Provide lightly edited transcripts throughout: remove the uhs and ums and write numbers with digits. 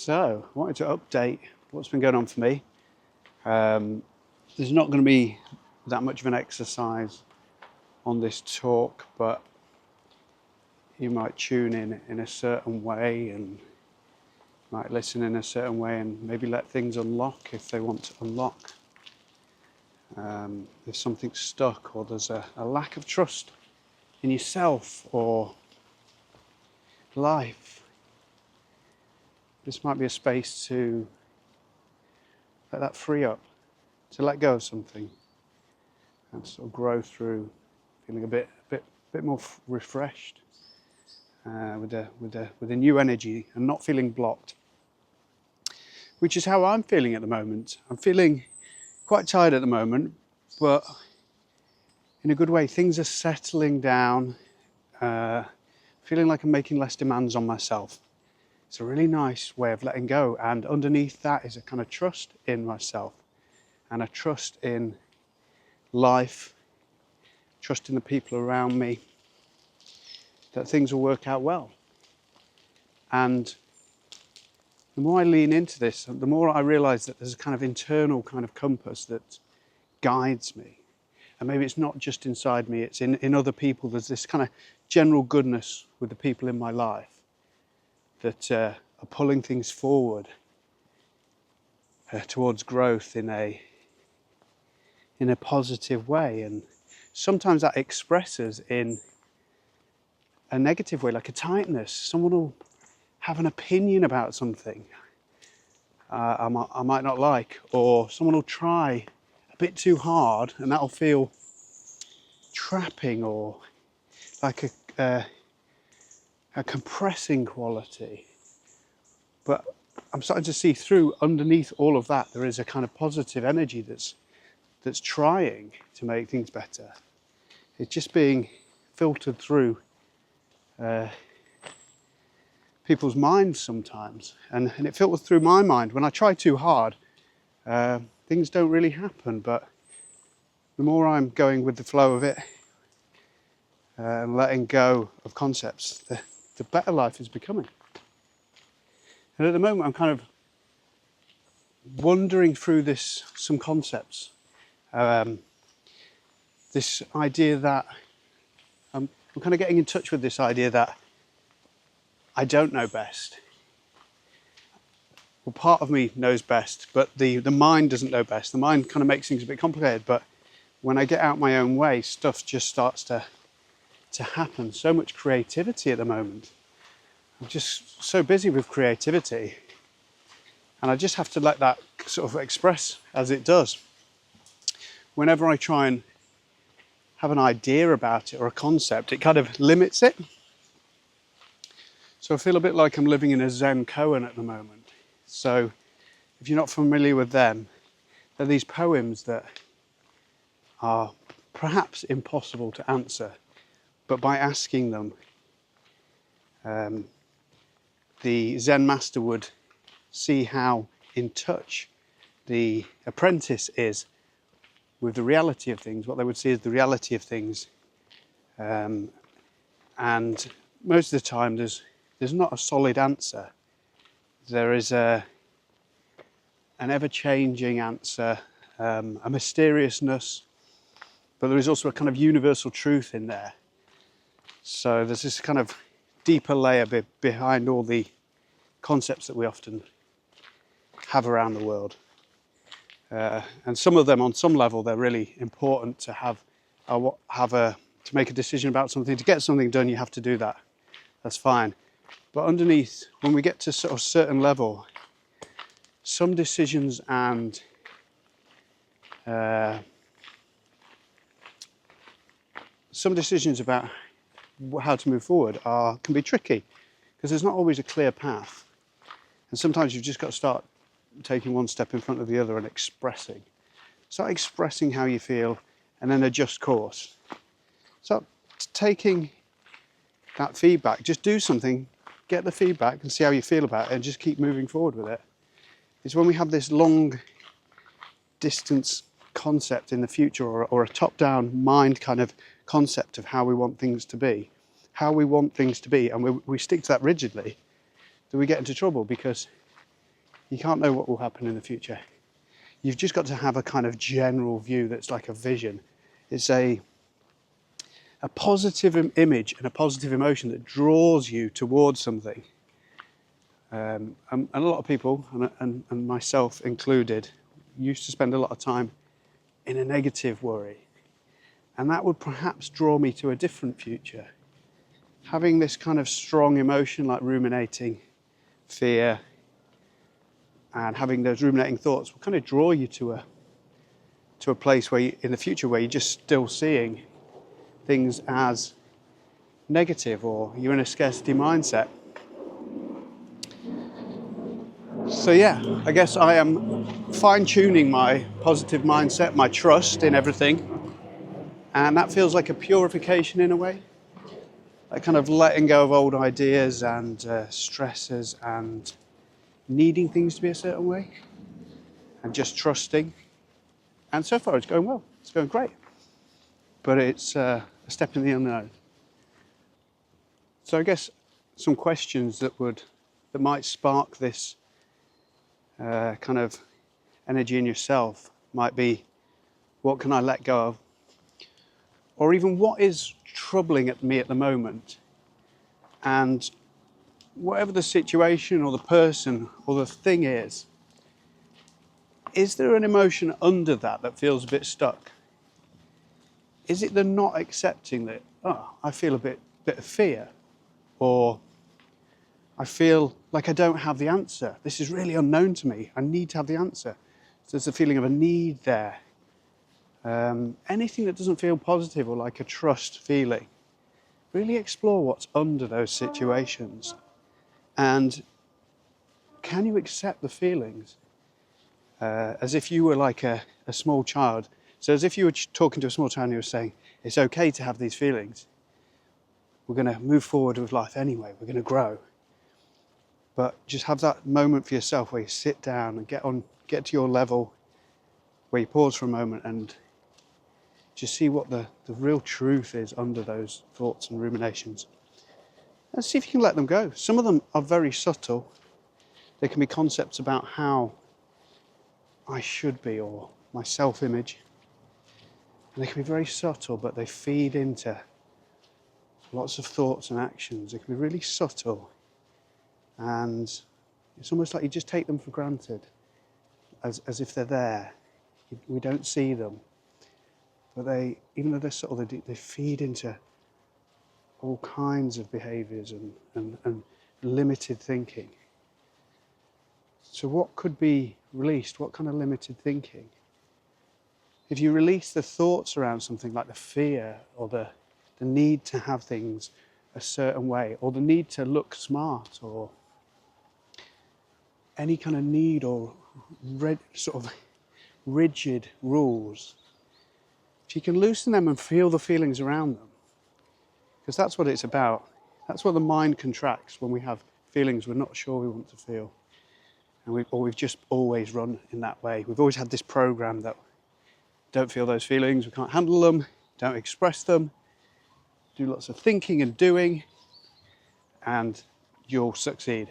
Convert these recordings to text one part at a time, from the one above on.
So, I wanted to update what's been going on for me. There's not going to be that much of an exercise on this talk, but you might tune in a certain way and might listen in a certain way and maybe let things unlock if they want to unlock. If something's stuck or there's a lack of trust in yourself or life, this might be a space to let that free up, to let go of something and sort of grow through feeling a bit more refreshed, with a new energy and not feeling blocked, which is how I'm feeling at the moment. I'm feeling quite tired at the moment, but in a good way. Things are settling down, feeling like I'm making less demands on myself. It's a really nice way of letting go, and underneath that is a kind of trust in myself and a trust in life, trust in the people around me, that things will work out well. And the more I lean into this, the more I realise that there's a kind of internal kind of compass that guides me. And maybe it's not just inside me, it's in other people. There's this kind of general goodness with the people in my life that are pulling things forward towards growth in a positive way. And sometimes that expresses in a negative way, like a tightness. Someone will have an opinion about something I might not like, or someone will try a bit too hard and that'll feel trapping or like a compressing quality. But I'm starting to see through underneath all of that there is a kind of positive energy that's trying to make things better. It's just being filtered through people's minds sometimes, and it filters through my mind. When I try too hard, things don't really happen, but the more I'm going with the flow of it and letting go of concepts, the better life is becoming. And at the moment I'm kind of wandering through some concepts, this idea that I'm kind of getting in touch with this idea that I don't know best. Well, part of me knows best, but the mind doesn't know best. The mind kind of makes things a bit complicated, but when I get out my own way, stuff just starts to happen. So much creativity at the moment. I'm just so busy with creativity, and I just have to let that sort of express as it does. Whenever I try and have an idea about it or a concept, it kind of limits it. So I feel a bit like I'm living in a Zen koan at the moment. So if you're not familiar with them, they're these poems that are perhaps impossible to answer, but by asking them, the Zen master would see how in touch the apprentice is with the reality of things. What they would see is the reality of things, and most of the time there's not a solid answer. There is an ever-changing answer, a mysteriousness, but there is also a kind of universal truth in there. So there's this kind of deeper layer behind all the concepts that we often have around the world. And some of them, on some level, they're really important to to make a decision about something. To get something done, you have to do that. That's fine. But underneath, when we get to sort of certain level, some decisions and some decisions about how to move forward can be tricky, because there's not always a clear path. And sometimes you've just got to start taking one step in front of the other and expressing. Start expressing how you feel and then adjust course. Start taking that feedback. Just do something, get the feedback and see how you feel about it and just keep moving forward with it. It's when we have this long distance concept in the future, or a top-down mind kind of concept of how we want things to be, and we stick to that rigidly, that we get into trouble, because You can't know what will happen in the future. You've just got to have a kind of general view that's like a vision. It's a positive image and a positive emotion that draws you towards something. And a lot of people, and myself included, used to spend a lot of time in a negative worry. And that would perhaps draw me to a different future. Having this kind of strong emotion like ruminating, fear, and having those ruminating thoughts will kind of draw you to a place where in the future where you're just still seeing things as negative, or you're in a scarcity mindset. So yeah, I guess I am fine-tuning my positive mindset, my trust in everything, and that feels like a purification in a way, like kind of letting go of old ideas and stresses and needing things to be a certain way, and just trusting. And so far it's going well, it's going great, but it's a step in the unknown. So I guess some questions that might spark this kind of energy in yourself might be, what can I let go of? Or even, what is troubling me at the moment? And whatever the situation or the person or the thing is there an emotion under that feels a bit stuck? Is it the not accepting that, I feel a bit of fear, or I feel like I don't have the answer. This is really unknown to me. I need to have the answer. So there's a feeling of a need there. Anything that doesn't feel positive or like a trust feeling. Really explore what's under those situations. And can you accept the feelings? As if you were like a small child. So as if you were talking to a small child and you were saying, it's okay to have these feelings. We're going to move forward with life anyway. We're going to grow. But just have that moment for yourself where you sit down and get to your level, where you pause for a moment and just see what the real truth is under those thoughts and ruminations. And see if you can let them go. Some of them are very subtle. They can be concepts about how I should be, or my self-image. And they can be very subtle, but they feed into lots of thoughts and actions. They can be really subtle. And it's almost like you just take them for granted, as if they're there. We don't see them. But even though they're subtle, they feed into all kinds of behaviours and limited thinking. So what could be released? What kind of limited thinking? If you release the thoughts around something like the fear or the need to have things a certain way, or the need to look smart, or any kind of need or sort of rigid rules, if you can loosen them and feel the feelings around them, because that's what it's about. That's what the mind contracts when we have feelings we're not sure we want to feel. And we've just always run in that way. We've always had this program that don't feel those feelings, we can't handle them, don't express them, do lots of thinking and doing, and you'll succeed.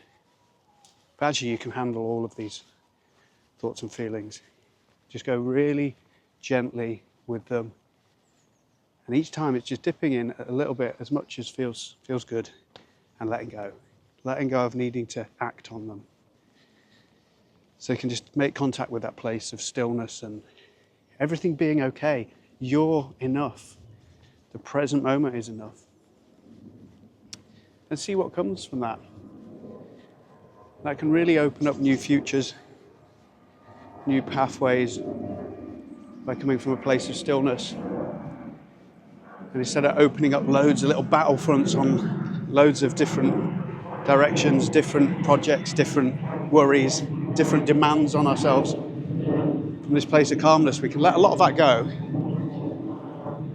But actually you can handle all of these thoughts and feelings. Just go really gently with them. And each time it's just dipping in a little bit, as much as feels good, and letting go. Letting go of needing to act on them. So you can just make contact with that place of stillness and everything being okay. You're enough. The present moment is enough. And see what comes from that. That can really open up new futures, new pathways, by coming from a place of stillness. And instead of opening up loads of little battlefronts on loads of different directions, different projects, different worries, different demands on ourselves, from this place of calmness, we can let a lot of that go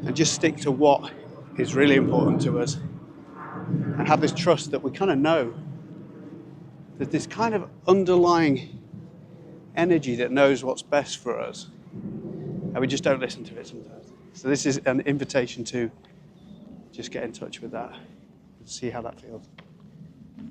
and just stick to what is really important to us, and have this trust that we kind of know that this kind of underlying energy that knows what's best for us, and we just don't listen to it sometimes. So this is an invitation to just get in touch with that and see how that feels.